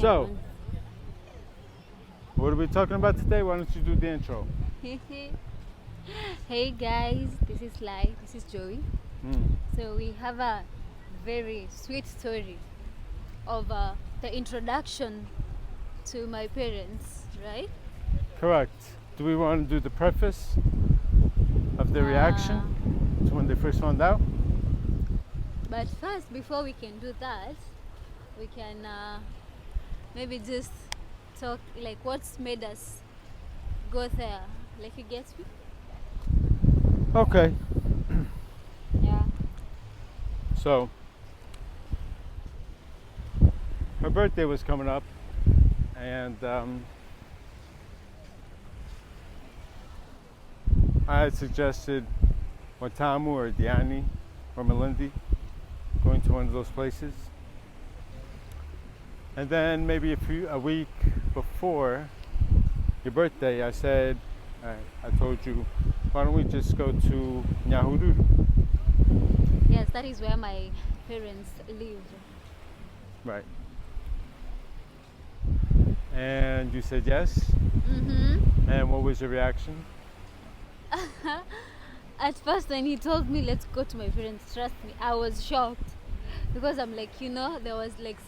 So, what are we talking about today? Why don't you do the intro? Hey guys, this is Lai, this is Joey. So we have a very sweet story of the introduction to my parents, right? Correct. Do we want to do the preface of the reaction to when they first found out? But first, before we can do that, we can maybe just talk like what's made us go there. Like, you get me? Okay. Yeah. So, her birthday was coming up, and I had suggested Watamu or Diani or Malindi going to one of those places. And then maybe a week before your birthday, I said, I told you, why don't we just go to Nyahururu? Yes, that is where my parents live. Right. And you said yes? And what was your reaction? At first, when he told me let's go to my parents, trust me, I was shocked, because I'm like, there was like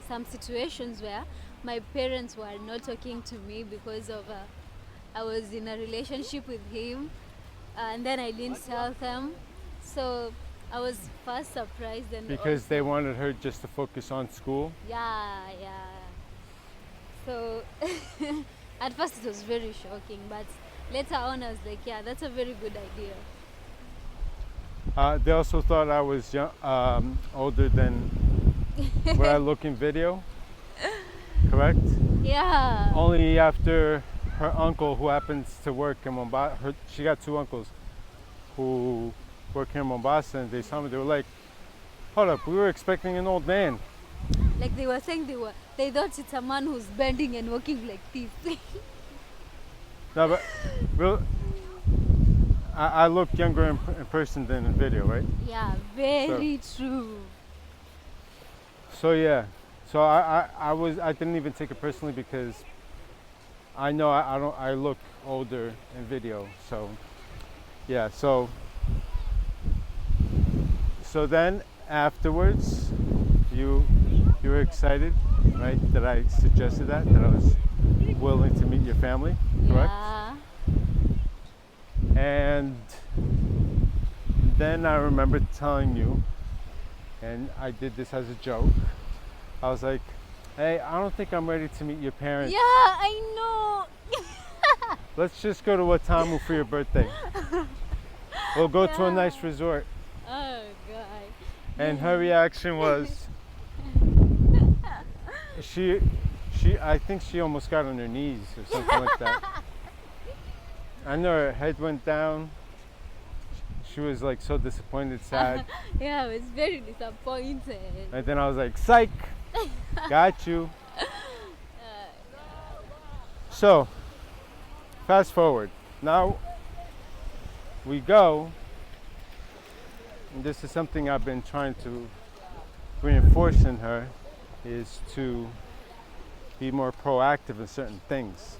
some situations where my parents were not talking to me because of I was in a relationship with him, and then I didn't tell them, so I was first surprised. And because also, they wanted her just to focus on school. yeah. So at first it was very shocking, but later on I was like, yeah, that's a very good idea. They also thought I was older than what I look in video. Correct? Yeah. Only after her uncle, who happens to work in Mombasa, she got two uncles who work here in Mombasa, and they saw me. They were like, "Hold up, we were expecting an old man." Like they were saying, they thought it's a man who's bending and walking like this. No, but real, I look younger in person than in video, right? Yeah, very true. So yeah, so I didn't even take it personally, because I know I look older in video. So yeah, so then afterwards, you were excited, right? That I suggested that I was willing to meet your family, correct? Yeah. And then I remember telling you, and I did this as a joke, I was like, hey, I don't think I'm ready to meet your parents. Yeah, I know. Let's just go to Watamu for your birthday. We'll go to a nice resort. Oh God. And her reaction was, I think she almost got on her knees or something like that. I know her head went down. She was like so disappointed, sad. Yeah, I was very disappointed. And then I was like, psych, got you. So, fast forward. Now we go, and this is something I've been trying to reinforce in her, is to be more proactive in certain things.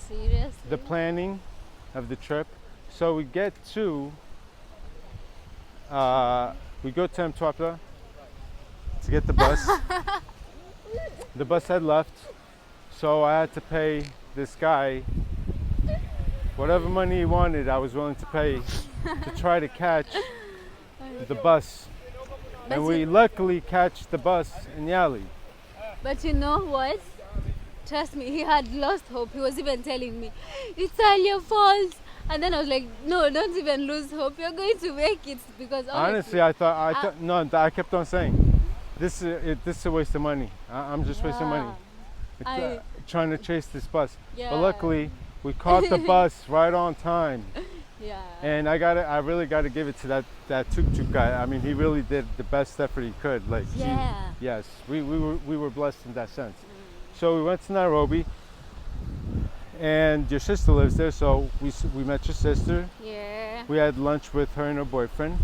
Seriously? The planning of the trip. So we get to, we go to Mtwapa to get the bus. The bus had left, so I had to pay this guy whatever money he wanted. I was willing to pay to try to catch the bus. And we luckily catch the bus in Yali. But you know what? Trust me, he had lost hope. He was even telling me, it's all your fault. And then I was like, no, don't even lose hope. You're going to make it. Because honestly, I thought, no, I kept on saying, this is a waste of money. I'm just wasting money. Trying to chase this bus. Yeah. But luckily, we caught the bus right on time. Yeah. And I really got to give it to that tuk-tuk guy. I mean, he really did the best effort he could. Like, yeah. Yes, we were blessed in that sense. So we went to Nairobi, and your sister lives there, so we met your sister. Yeah. We had lunch with her and her boyfriend.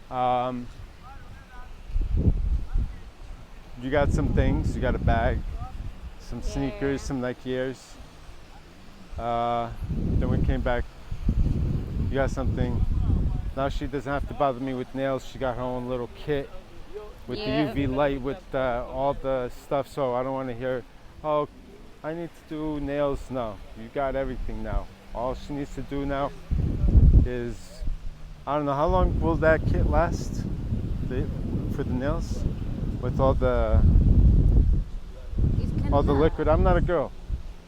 Yeah. you got some things. You got a bag, some Yeah. sneakers, some Nike Airs. Then we came back. You got something. Now she doesn't have to bother me with nails. She got her own little kit with Yeah. the UV light, with all the stuff. So I don't want to hear, oh, I need to do nails. No, you got everything now. All she needs to do now is, I don't know, how long will that kit last for the nails? With all the It all the can liquid. last. I'm not a girl,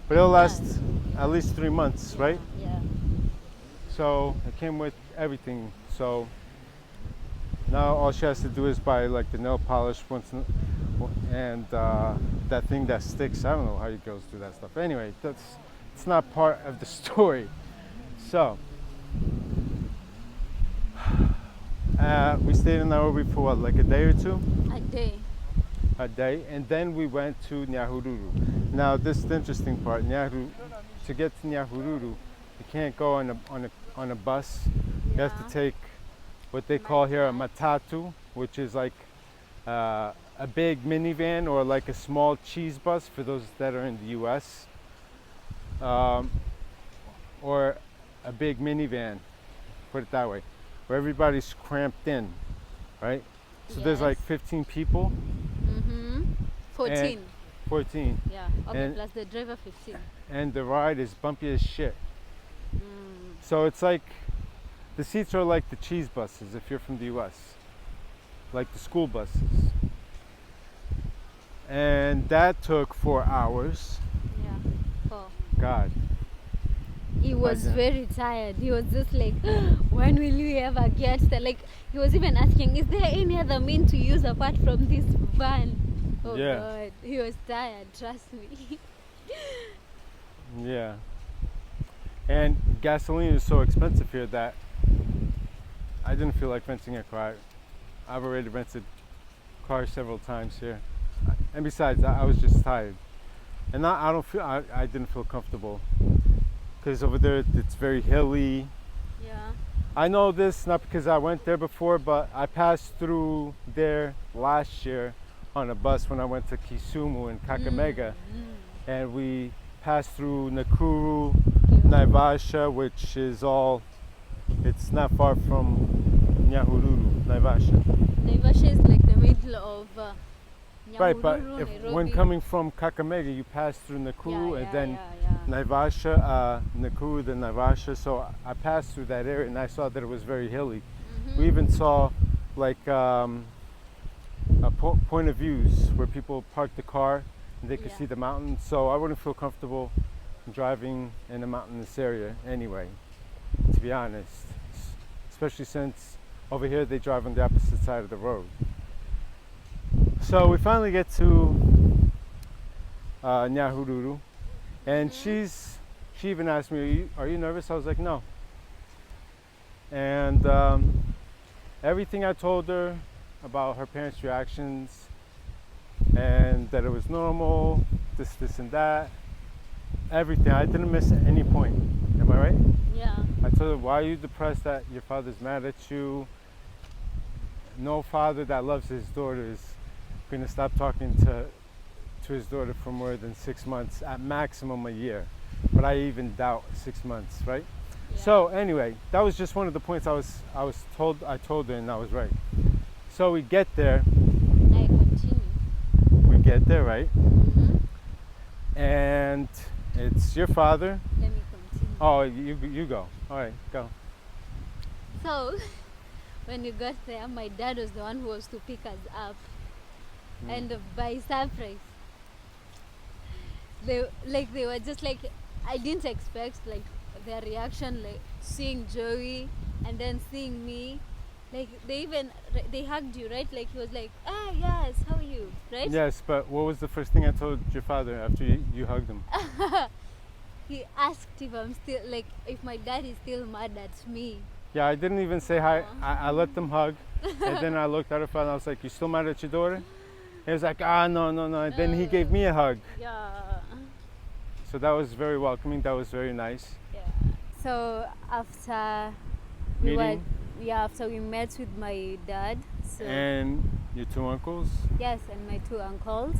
but it'll last Yeah. at least 3 months, right? Yeah. So it came with everything. So now all she has to do is buy like the nail polish and that thing that sticks. I don't know how you girls do that stuff. Anyway, it's not part of the story. So we stayed in Nairobi for what, like a day or two? A day. A day, and then we went to Nyahururu. Now this is the interesting part. To get to Nyahururu, you can't go on a bus. You have Yeah. to take what they call here a matatu, which is like a big minivan or like a small cheese bus for those that are in the U.S. Or a big minivan, put it that way, where everybody's cramped in, right? So there's like Yes. 15 people, 14. 14, Yeah. Okay, and- plus the driver 15. and the ride is bumpy as shit. Mm. So it's like, the seats are like the cheese buses if you're from the US, like the school buses. And that took 4 hours. Yeah. Oh. God. He was Imagine. very tired. He was just like, when will you ever get there? Like, he was even asking, is there any other mean to use apart from this van? Oh Yeah. God, he was tired, trust me. Yeah. And gasoline is so expensive here that I didn't feel like renting a car. I've already rented cars several times here. And besides, I was just tired. And I didn't feel comfortable. Because over there it's very hilly. Yeah. I know this not because I went there before, but I passed through there last year on a bus when I went to Kisumu and Kakamega, and we passed through Nakuru, Naivasha, which is it's not far from Nyahururu, Naivasha. Naivasha is like the middle of Right, but Nyahururu, when Nairobi. coming from Kakamega, you pass through Nakuru and then yeah. Naivasha, Nakuru, then Naivasha. So I passed through that area and I saw that it was very hilly. Mhm. We even saw like point of views where people park the car and they could Yeah. see the mountains. So I wouldn't feel comfortable driving in a mountainous area anyway, to be honest. Especially since over here they drive on the opposite side of the road. So we finally get to Nyahururu, and she even asked me, are you nervous? I was like, no. And everything I told her about her parents' reactions and that it was normal, this and that, everything. I didn't miss any point. Am I right? Yeah. I told her, why are you depressed that your father's mad at you? No father that loves his daughter is going to stop talking to his daughter for more than 6 months, at maximum a year. But I even doubt 6 months, right? Yeah. So anyway, that was just one of the points I told her, and I was right. So we get there, I continue. right? And it's your father. Let me continue. Oh, you go. All right, go. So, when we got there, my dad was the one who was to pick us up. And by surprise, they were just like, I didn't expect like their reaction, like seeing Joey and then seeing me. Like they hugged you, right? Like he was like, ah yes, how are you, right? Yes, but what was the first thing I told your father after you hugged him? He asked if I'm still like, if my dad is still mad at me. Yeah, I didn't even say hi. I let them hug, and then I looked at her father and I was like, you still mad at your daughter? He was like, no. And then he gave me a hug. Yeah. So that was very welcoming. That was very nice. Yeah. So after Meeting? after we met with my dad, So And your two uncles? yes, and my two uncles.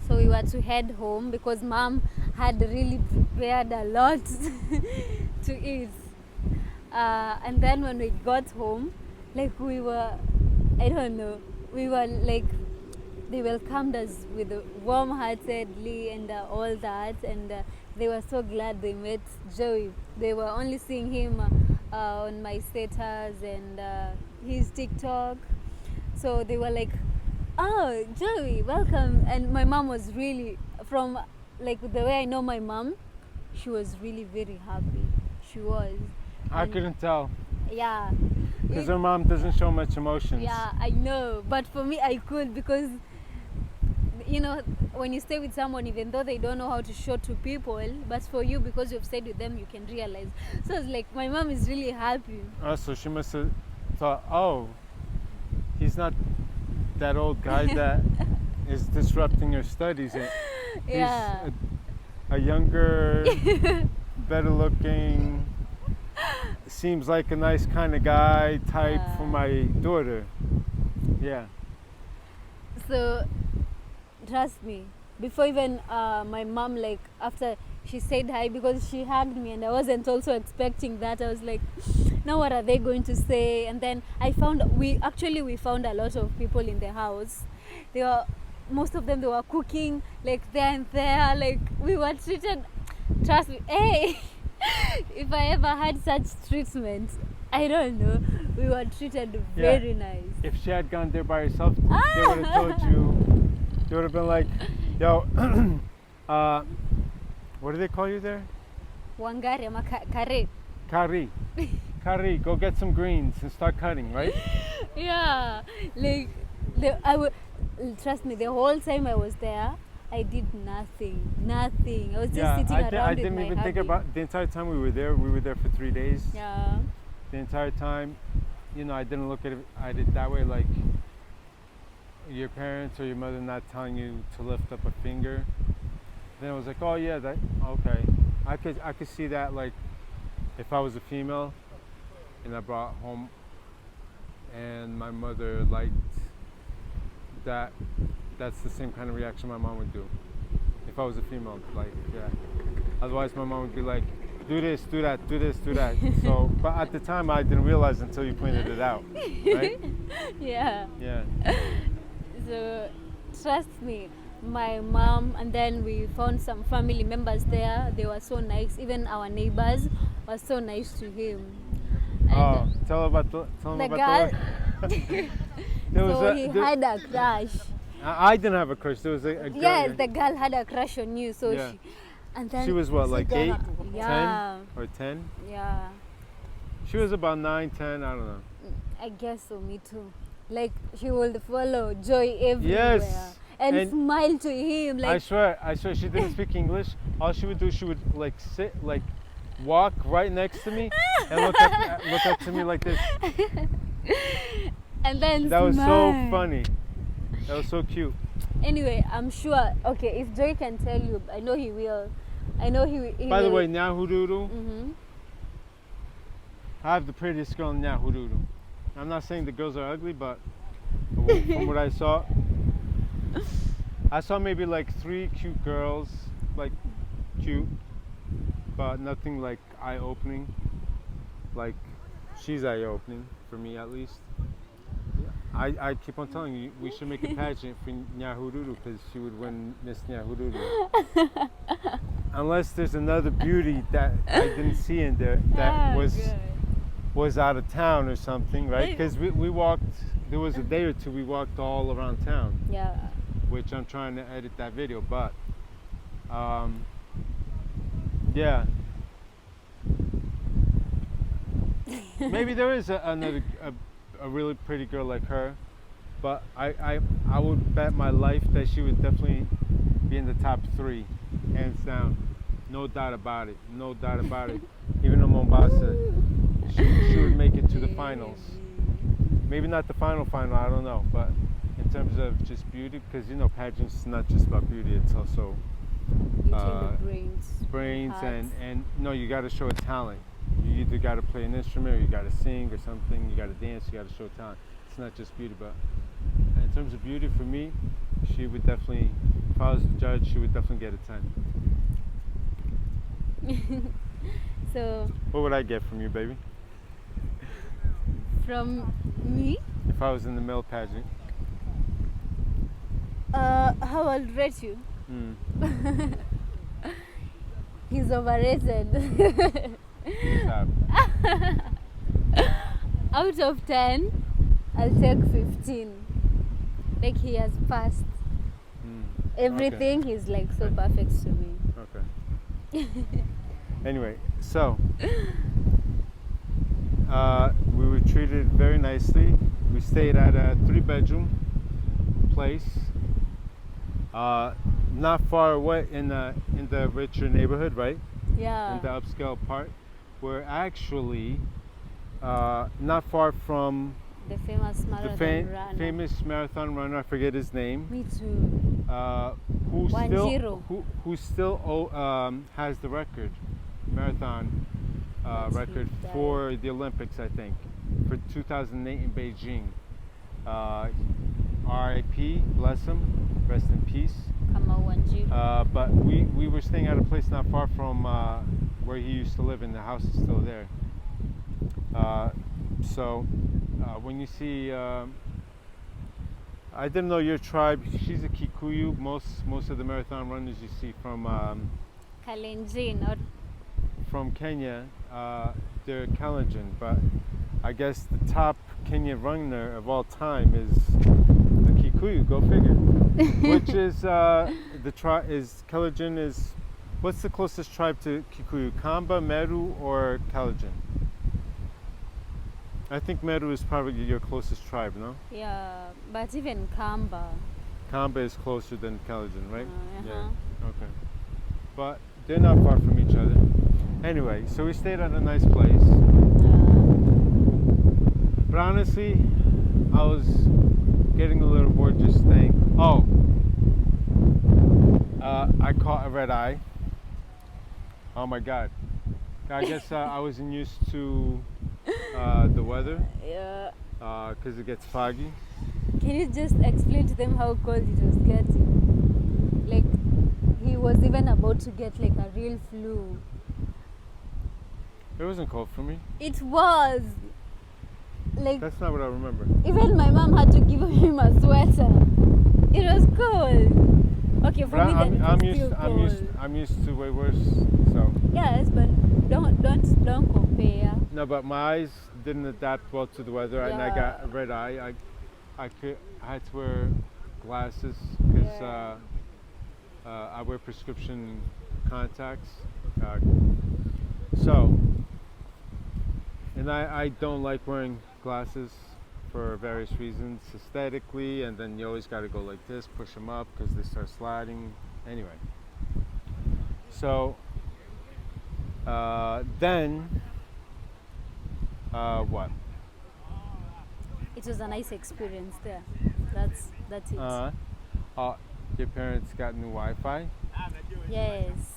So we were to head home because mom had really prepared a lot to eat. And then when we got home, like we were, I don't know, we were like, they welcomed us with warm-heartedly and all that, and they were so glad they met Joey. They were only seeing him on my status and his TikTok, so they were like, "Oh, Joey, welcome!" And my mom was really, from like the way I know my mom, she was really very happy. She was. I And couldn't tell. yeah. Because her mom doesn't show much emotions. Yeah, I know. But for me, I could because, you know, when you stay with someone, even though they don't know how to show to people, but for you, because you've stayed with them, you can realize. So it's like, my mom is really happy. Oh, so she must have thought, oh, he's not that old guy that is disrupting your studies. He's Yeah. a younger, better looking, seems like a nice kind of guy type for my daughter. Yeah. So, trust me, before even my mom, like, after she said hi, because she hugged me and I wasn't also expecting that, I was like, now what are they going to say? And then we found a lot of people in the house. Most of them, they were cooking, like, there and there, like, we were treated, trust me, hey, if I ever had such treatment, I don't know, we were treated very nice. If she had gone there by herself, they would have told you, they would have been like, yo, what do they call you there? Wangari ama kare. Kari. Kari, go get some greens and start cutting, right? Yeah, like, trust me, the whole time I was there, I did nothing. I was just sitting around I with didn't my even think hubby. about the entire time we were there. We were there for 3 days. Yeah. The entire time, you know, I didn't look at it that way, like your parents or your mother not telling you to lift up a finger. Then I was like, oh yeah, that okay. I could see that, like, if I was a female and I brought home and my mother liked that, that's the same kind of reaction my mom would do. If I was a female, like, yeah. Otherwise my mom would be like, do this, do that, do this, do that. So, but at the time I didn't realize until you pointed it out, right? Yeah. Yeah. So, trust me, my mom, and then we found some family members there. They were so nice. Even our neighbors were so nice to him. And Tell him about the girl. so he had a crush. I didn't have a crush. There was a girl. Yes, the girl had a crush on you. So Yeah. and then She was what, like 8, Yeah. 10, or 10? Yeah, She was about 9, 10. I don't know. I guess so. Me too. Like, she would follow Joy everywhere. Yes. And smile to him. Like, I swear, she didn't speak English. All she would do, she would like sit, like walk right next to me and look up to me like this. and then That was so smile. funny. That was so cute. Anyway, I'm sure. Okay, if Joy can tell you, I know he will. I know he will. By the way, Nyahududu, Mm-hmm. I have the prettiest girl in Nyahududu. I'm not saying the girls are ugly, but from what I saw maybe like 3 cute girls, like cute, but nothing like eye-opening. Like, she's eye-opening for me at least. I keep on telling you, we should make a pageant for Nyahududu because she would win Miss Nyahududu. Unless there's another beauty that I didn't see in there that was out of town or something, right? Because we walked, there was a day or two we walked all around town. Yeah. Which I'm trying to edit that video, but yeah. Maybe there is a really pretty girl like her, but I would bet my life that she would definitely be in the top 3, hands down. No doubt about it. No doubt about it. Even in Mombasa, she would make it to the finals. Maybe not the final, I don't know, but in terms of just beauty, because you know pageants is not just about beauty, it's also brains and no, you got to show a talent. You either got to play an instrument or you got to sing or something, you got to dance, you got to show talent. It's it's not just beauty, but in terms of beauty, for me, she would definitely, if I was the judge, she would definitely get a 10. So What would I get from you, baby? from me, If I was in the male pageant? how I'll rate you? He's overrated. Stop. Out of 10, I'll take 15. Like he has passed. Everything Okay. he's like so perfect to me. Okay. Anyway, so we were treated very nicely. We stayed at a 3-bedroom place, not far away in the richer neighborhood, right? Yeah. In the upscale part. We're actually not far from The famous the marathon runner. famous marathon runner. I forget his name. Me too. Who still has the record, marathon record he died. for the Olympics, I think, for 2008 in Beijing. R.I.P. Bless him, rest in peace. But we were staying at a place not far from where he used to live, and the house is still there. So when you see, I didn't know your tribe. She's a Kikuyu. Most of the marathon runners you see from Kalenjin or from Kenya, they're Kalenjin. But I guess the top Kenyan runner of all time is the Kikuyu. Go figure. Which is the tribe is Kalenjin is. What's the closest tribe to Kikuyu? Kamba, Meru, or Kalenjin? I think Meru is probably your closest tribe, no? yeah, but even Kamba. Kamba is closer than Kalenjin, right? Uh-huh. Okay. But they're not far from each other. Anyway, so we stayed at a nice place. But honestly, I was getting a little bored just staying. Oh, I caught a red eye. Oh my God. I guess I wasn't used to the weather Yeah. because it gets foggy. Can you just explain to them how cold it was getting? Like, he was even about to get like a real flu. It wasn't cold for me. It was. Like, That's not what I remember. even my mom had to give him a sweater. It was cold. Okay, for But me then I'm it was still cold. I'm used to way worse. So Yes, but don't compare. no, but my eyes didn't adapt well to the weather, and I got a red eye. I had to wear glasses because I wear prescription contacts. And I don't like wearing glasses for various reasons, aesthetically, and then you always got to go like this, push them up because they start sliding. Anyway, so then what? It was a nice experience there. That's it. Your parents got new Wi-Fi. Yes.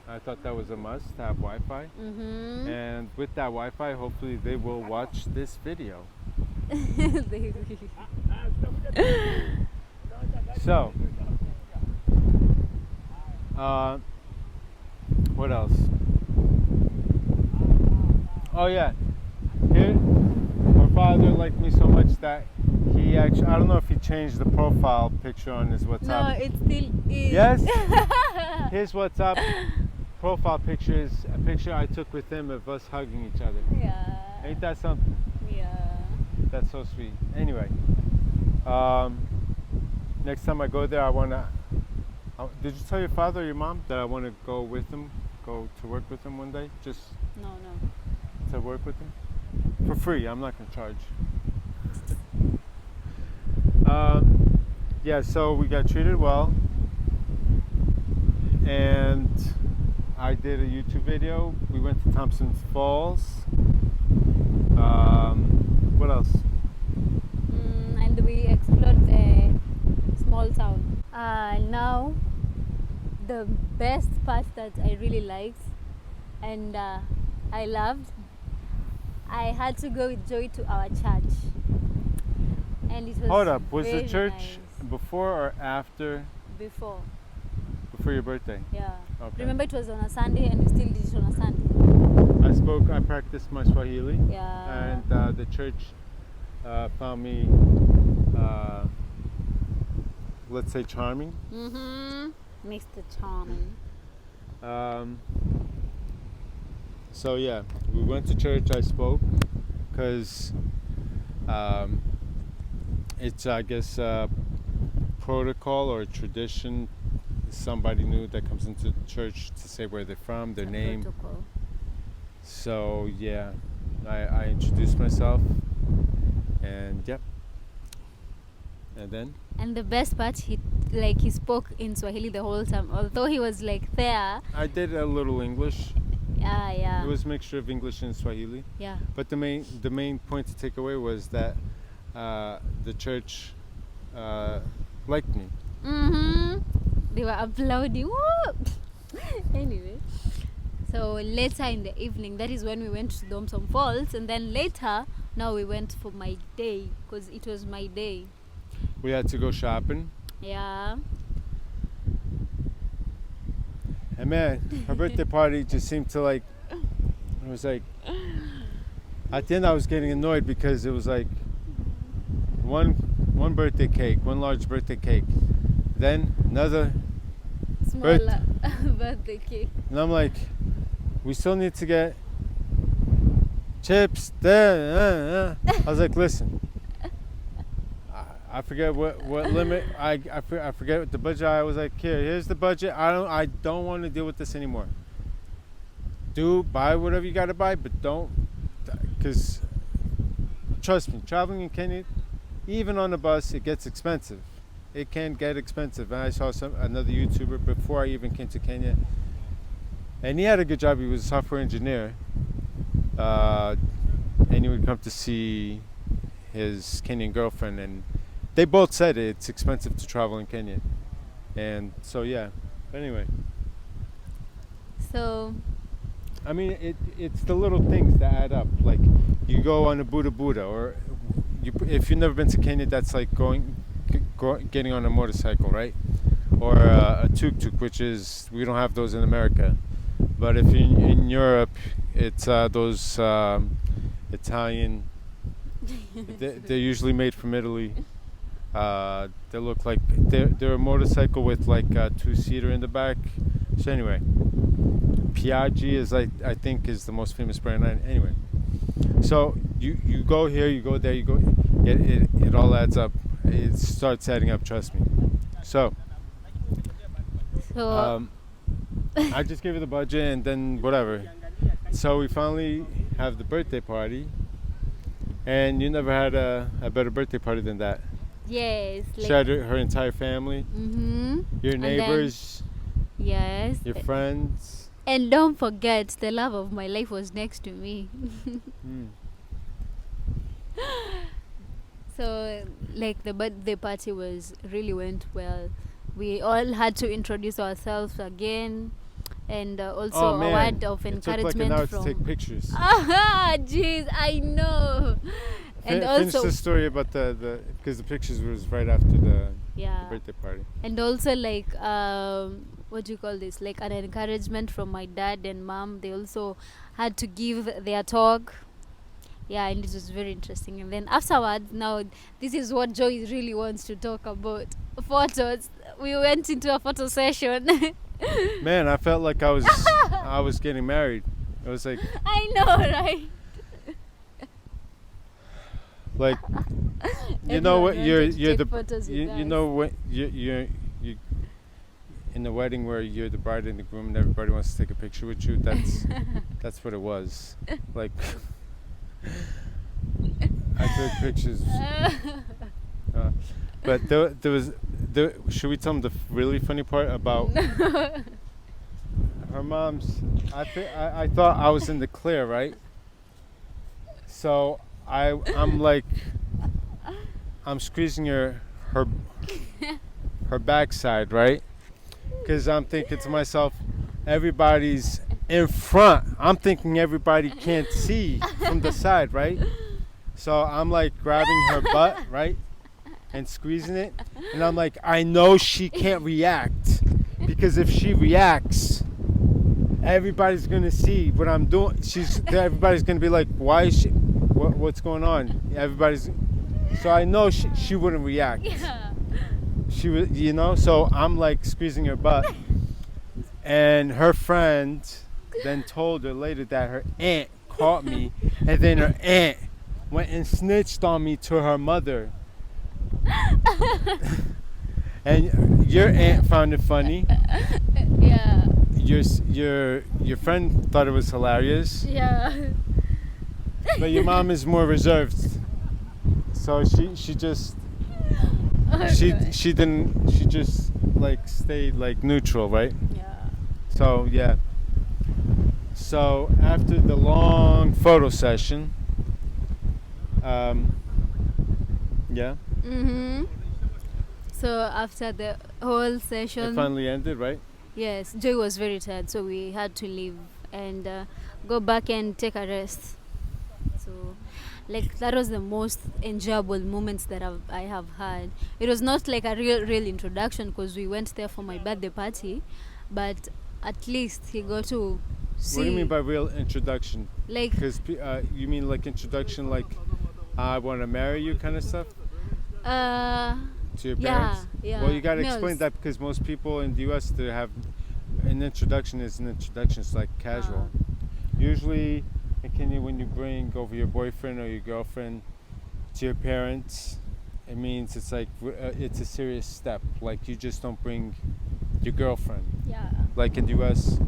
I thought that was a must to have Wi-Fi. Mm-hmm. And with that Wi-Fi, hopefully they will watch this video. They So, what else? Oh yeah, here, my father liked me so much that he actually, I don't know if he changed the profile picture on his WhatsApp. No, it still is. Yes? His WhatsApp profile picture is a picture I took with him of us hugging each other. Yeah. Ain't that something? Yeah. That's so sweet. Anyway, next time I go there, I want to... did you tell your father or your mom that I want to go with him, go to work with him one day? Just No. to work with him? For free, I'm not going to charge. Yeah, so we got treated well. And I did a YouTube video. We went to Thompson's Falls. What else? And we explored a small town. Now, the best part that I really liked and I loved I had to go with Joy to our church, and it was Hold up, was the very church nice. before or after Before, your birthday? yeah. Okay. Remember, it was on a Sunday, and we still did it on a Sunday. I practiced my Swahili, Yeah. and the church found me, let's say, charming. Mr. Charming. So yeah, we went to church. I spoke because it's, I guess, protocol or tradition. Somebody new that comes into church to say where they're from, their name. Protocol. So yeah, I introduced myself, and yep. And then? And the best part, he spoke in Swahili the whole time. Although he was like there. I did a little English. Yeah. It was a mixture of English and Swahili. Yeah. But the main point to take away was that the church liked me. They were applauding. Woo! Anyway, so later in the evening, that is when we went to Domsom Falls, and then later, now we went for my day, because it was my day. We had to go shopping. Yeah. And man, her birthday party just seemed to it was like, at the end I was getting annoyed because it was like one birthday cake, one large birthday cake, then another Smaller birthday cake. And I'm like, we still need to get chips there. I was like, listen, I forget what limit. I forget what the budget. I was like, here's the budget. I don't want to deal with this anymore. Buy whatever you gotta buy, but don't, because trust me, traveling in Kenya, even on the bus, it gets expensive. It can get expensive. And I saw another YouTuber before I even came to Kenya, and he had a good job. He was a software engineer, and he would come to see his Kenyan girlfriend, and they both said it's expensive to travel in Kenya. And so yeah. But anyway. So. I mean, it's the little things that add up. Like you go on a Buddha, or if you've never been to Kenya, that's like getting on a motorcycle, right? Or a tuk-tuk, which is, we don't have those in America. But if in Europe, it's those Italian, they're usually made from Italy. They look like, they're a motorcycle with like a two-seater in the back. So anyway, Piaggi is, I think, is the most famous brand. Anyway, so you go here, you go there, you go, it all adds up. It starts adding up, trust me. So I just gave her the budget and then whatever. So we finally have the birthday party, and you never had a better birthday party than that. Yes. She had her entire family, your neighbors, yes, your friends. And don't forget, the love of my life was next to me. So, like, the birthday party really went well. We all had to introduce ourselves again, and also a word of encouragement. It took like an hour to take pictures. Jeez, I know. And finish also the story about the because the pictures was right after the birthday party. And also, like, what do you call this? Like an encouragement from my dad and mom. They also had to give their talk. Yeah, and it was very interesting. And then afterwards, now this is what Joy really wants to talk about. Photos. We went into a photo session. Man, I felt like I was getting married. It was like, I know, right? Like, you know what, you're in the wedding where you're the bride and the groom and everybody wants to take a picture with you. That's what it was. Like, I took pictures. But there was, should we tell them the really funny part about her mom's? I thought I was in the clear, right? So I'm like, I'm squeezing her backside, right? Because I'm thinking to myself, everybody's in front. I'm thinking everybody can't see from the side, right? So I'm like grabbing her butt, right? And squeezing it. And I'm like, I know she can't react. Because if she reacts, everybody's going to see what I'm doing. Everybody's going to be like, why is she, what's going on? Everybody's, so I know she wouldn't react. Yeah. She would, you know, so I'm like squeezing her butt. And her friend then told her later that her aunt caught me, and then her aunt went and snitched on me to her mother. And your aunt found it funny. Yeah. Your friend thought it was hilarious. Yeah. But your mom is more reserved. So she just she just like stayed like neutral, right? Yeah. So yeah. So after the long photo session, yeah. So after the whole It session, finally ended, right? yes, Joy was very tired, so we had to leave and go back and take a rest. So, like that was the most enjoyable moments that I have had. It was not like a real introduction because we went there for my birthday party, but at least he got to see. What do you mean by real introduction? Like, Because you mean like introduction, like I want to marry you kind of stuff to your parents? yeah. Well, you got to Meals. explain that because most people in the U.S. they have an introduction is an introduction. It's like casual. Usually in Kenya, when you bring over your boyfriend or your girlfriend to your parents, it means it's like it's a serious step. Like you just don't bring your girlfriend. Yeah. Like in the U.S.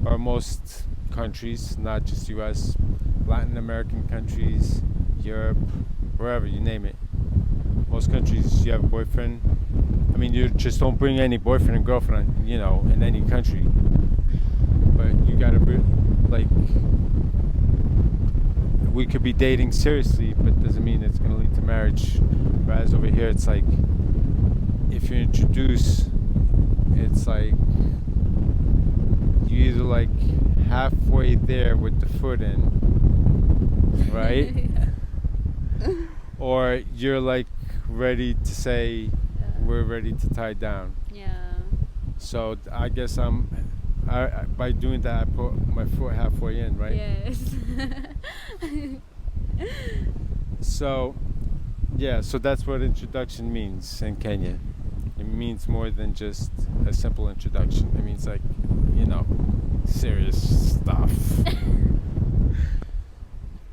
or most countries, not just U.S., Latin American countries, Europe, wherever, you name it. Most countries, you have a boyfriend. I mean, you just don't bring any boyfriend and girlfriend, you know, in any country. But you gotta like, we could be dating seriously, but doesn't mean it's gonna lead to marriage. Whereas over here, it's like, if you introduce, it's like, you either like halfway there with the foot in, right? Or you're like ready to say, we're ready to tie down. Yeah. So I guess by doing that, I put my foot halfway in, right? Yes. So, yeah, so that's what introduction means in Kenya. It means more than just a simple introduction. It means like, you know, serious stuff.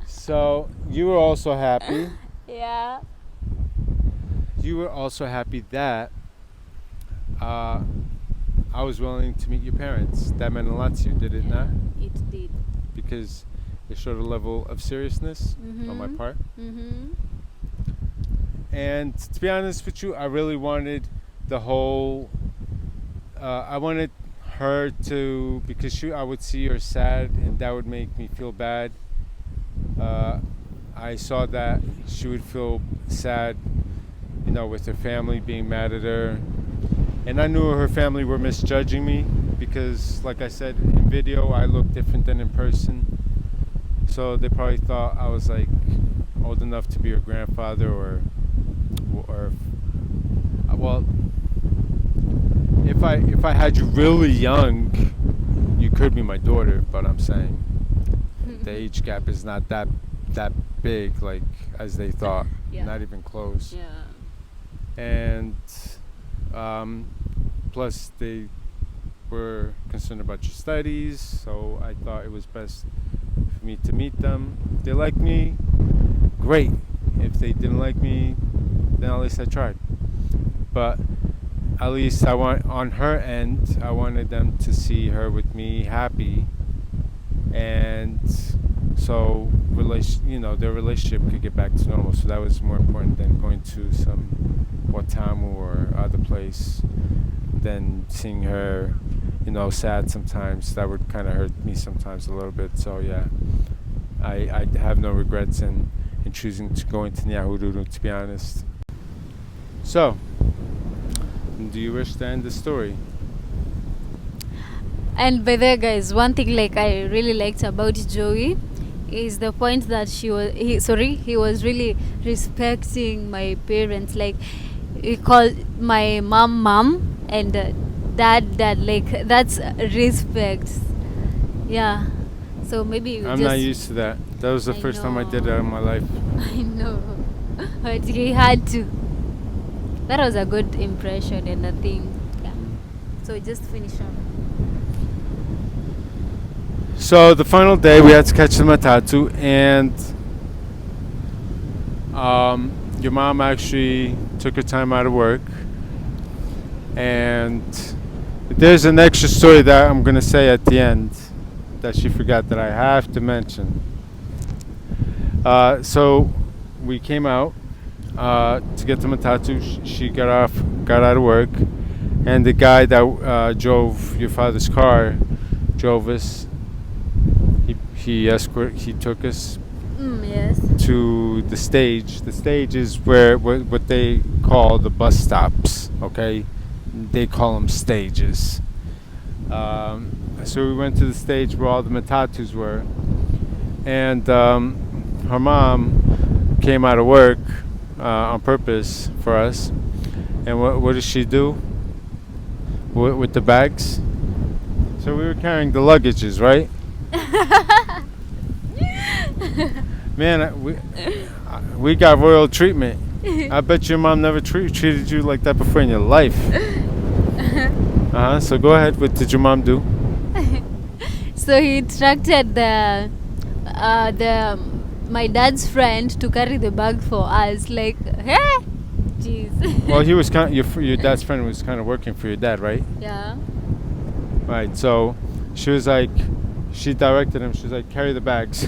So you were also happy. Yeah. You were also happy that I was willing to meet your parents. That meant a lot to you, did it not? It did. Because it showed a level of seriousness on my part. And to be honest with you, I really wanted the whole. I wanted her to, because I would see her sad, and that would make me feel bad. I saw that she would feel sad, you know, with her family being mad at her. And I knew her family were misjudging me because, like I said, in video I look different than in person. So they probably thought I was like old enough to be her grandfather or well, if I had you really young, you could be my daughter, but I'm saying the age gap is not that big like as they thought. Yeah. Not even close. Yeah. And plus they were concerned about your studies, so I thought it was best for me to meet them. If they like me, great. If they didn't like me, then at least I tried. But at least on her end, I wanted them to see her with me happy, and so their relationship could get back to normal. So that was more important than going to some Watamu or other place, than seeing her, sad sometimes. That would kind of hurt me sometimes a little bit. So yeah, I have no regrets in choosing to go into Nyahururu, to be honest. So, do you wish to end the story? And by the way, guys, one thing like I really liked about Joey is the point that he was really respecting my parents. Like he called my mom and dad. Like that's respect. Yeah. So maybe you I'm just not used to that. That was the I first time I did know. that in my life. I know, but he had to. That was a good impression and a thing. Yeah. So just finish up. So the final day, we had to catch the matatu, and your mom actually took her time out of work. And there's an extra story that I'm gonna say at the end that she forgot that I have to mention. So we came out to get the matatu. She got out of work, and the guy that drove your father's car drove us. He took us Yes. to the stage. The stage is where what they call the bus stops. Okay, they call them stages. So we went to the stage where all the matatus were, and her mom came out of work on purpose for us. And what did she do with the bags? So we were carrying the luggages, right? Man, we got royal treatment. I bet your mom never treated you like that before in your life. So go ahead. What did your mom do? So he instructed my dad's friend to carry the bag for us. Like, hey, jeez. Well, he was your dad's friend was kind of working for your dad, right? Yeah. Right. So she was like, she directed him. She was like, carry the bags.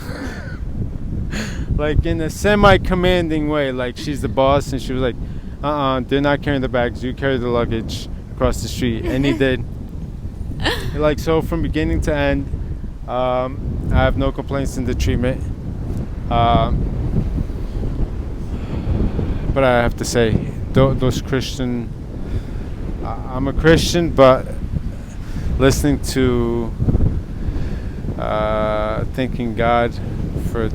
Like in a semi-commanding way, like she's the boss, and she was like, they're not carrying the bags. You carry the luggage across the street, and he did. Like so, from beginning to end, I have no complaints in the treatment. But I have to say, those Christian, I'm a Christian, but listening to thanking God for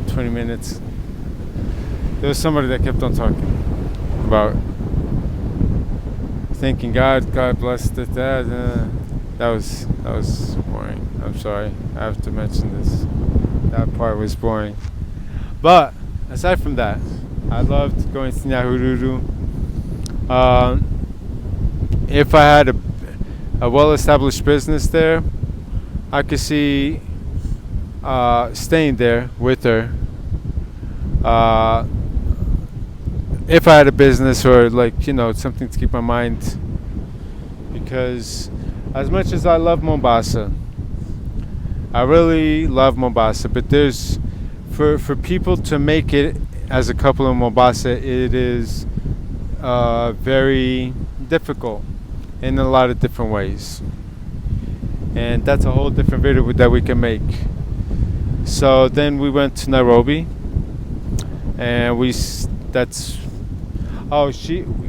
20 minutes, there was somebody that kept on talking about thanking God bless that. That was boring. I'm sorry, I have to mention this. That part was boring. But aside from that, I loved going to Nyahururu. If I had a well-established business there, I could see staying there with her. If I had a business or something to keep my mind, because as much as I love Mombasa, I really love Mombasa, but there's for people to make it as a couple in Mombasa, it is very difficult in a lot of different ways, and that's a whole different video that we can make. So then we went to Nairobi, and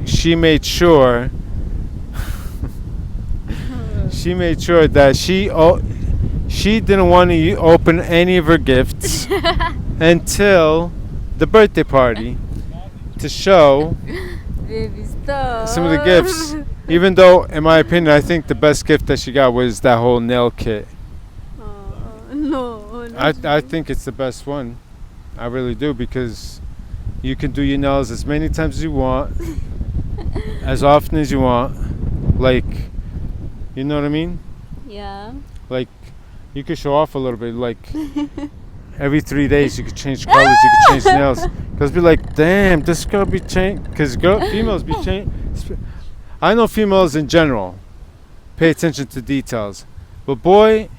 she made sure that she didn't want to open any of her gifts until the birthday party to show Baby, stop. some of the gifts. Even though, in my opinion, I think the best gift that she got was that whole nail kit. No. I think it's the best one. I really do, because you can do your nails as many times as you want, as often as you want. Like, you know what I mean? Yeah. Like, you could show off a little bit. Like, every 3 days you could change colors, you could change nails. Because be like, damn, this girl be changed. Because females be changed. I know females in general pay attention to details. But boy,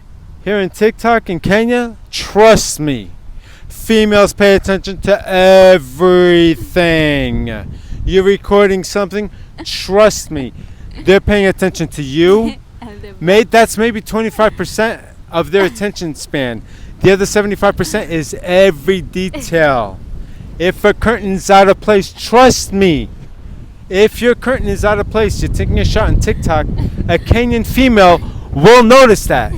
here in TikTok in Kenya, trust me, females pay attention to everything. You're recording something, trust me, they're paying attention to you. That's maybe 25% of their attention span. The other 75% is every detail. If a curtain's out of place, trust me, if your curtain is out of place, you're taking a shot on TikTok, a Kenyan female will notice that.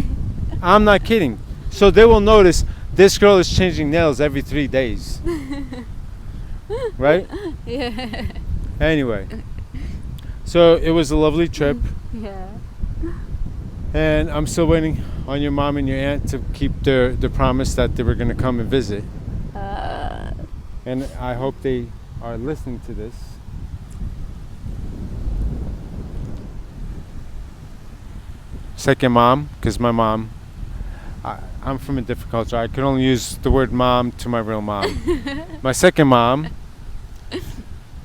I'm not kidding. So they will notice this girl is changing nails every 3 days. Right? Yeah. Anyway. So it was a lovely trip. Yeah. And I'm still waiting on your mom and your aunt to keep their promise that they were going to come and visit. And I hope they are listening to this. Second mom, because my mom, I'm from a different culture. I can only use the word mom to my real mom. My second mom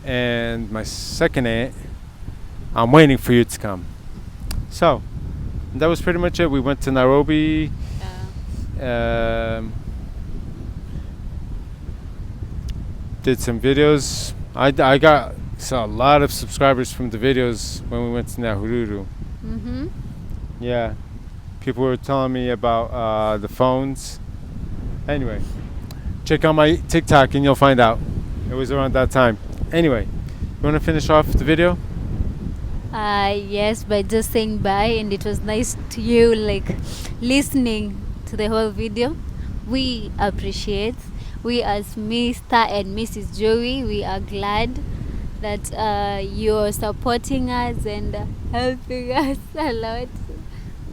and my second aunt, I'm waiting for you to come. So, that was pretty much it. We went to Nairobi. Did some videos. I got a lot of subscribers from the videos when we went to Nahururu. Mm-hmm. Yeah, people were telling me about the phones. Anyway, check out my TikTok and you'll find out. It was around that time. Anyway, you want to finish off the video? Yes, by just saying bye, and it was nice to you, like, listening to the whole video. We appreciate. We as Mr. and Mrs. Joey, we are glad that you're supporting us and helping us a lot.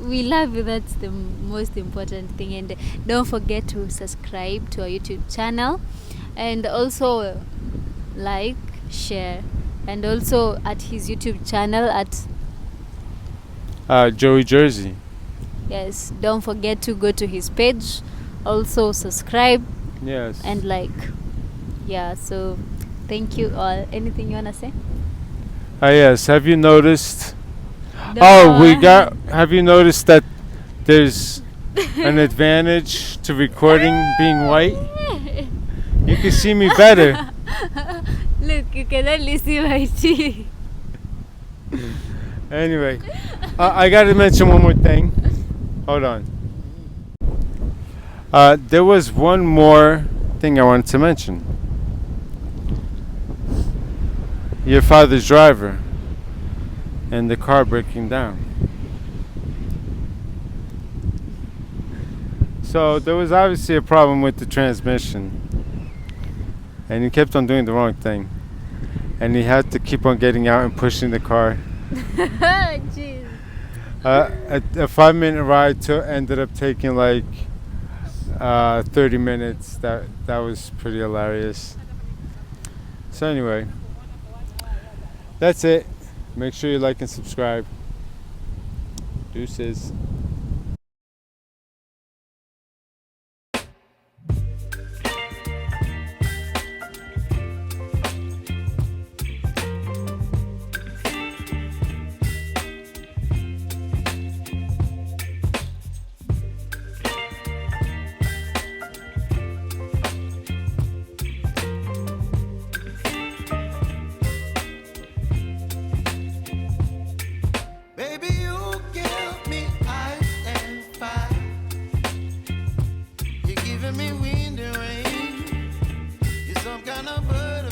We love you. That's the most important thing. And don't forget to subscribe to our YouTube channel, and also like, share, and also at his YouTube channel at Joey Jersey. yes. Don't forget to go to his page. Also subscribe. Yes. And like, yeah. So thank you all. Anything you wanna say? Yes. Have you noticed? No. Have you noticed that there's an advantage to recording being white? You can see me better. Look, you can only see my teeth. Anyway, I gotta mention one more thing. Hold on. There was one more thing I wanted to mention. Your father's driver and the car breaking down. So there was obviously a problem with the transmission, and he kept on doing the wrong thing, and he had to keep on getting out and pushing the car. Jeez. A 5-minute ride ended up taking like 30 minutes. That was pretty hilarious. So anyway, that's it. Make sure you like and subscribe. Deuces. Me wind and rain. You're some kind of bird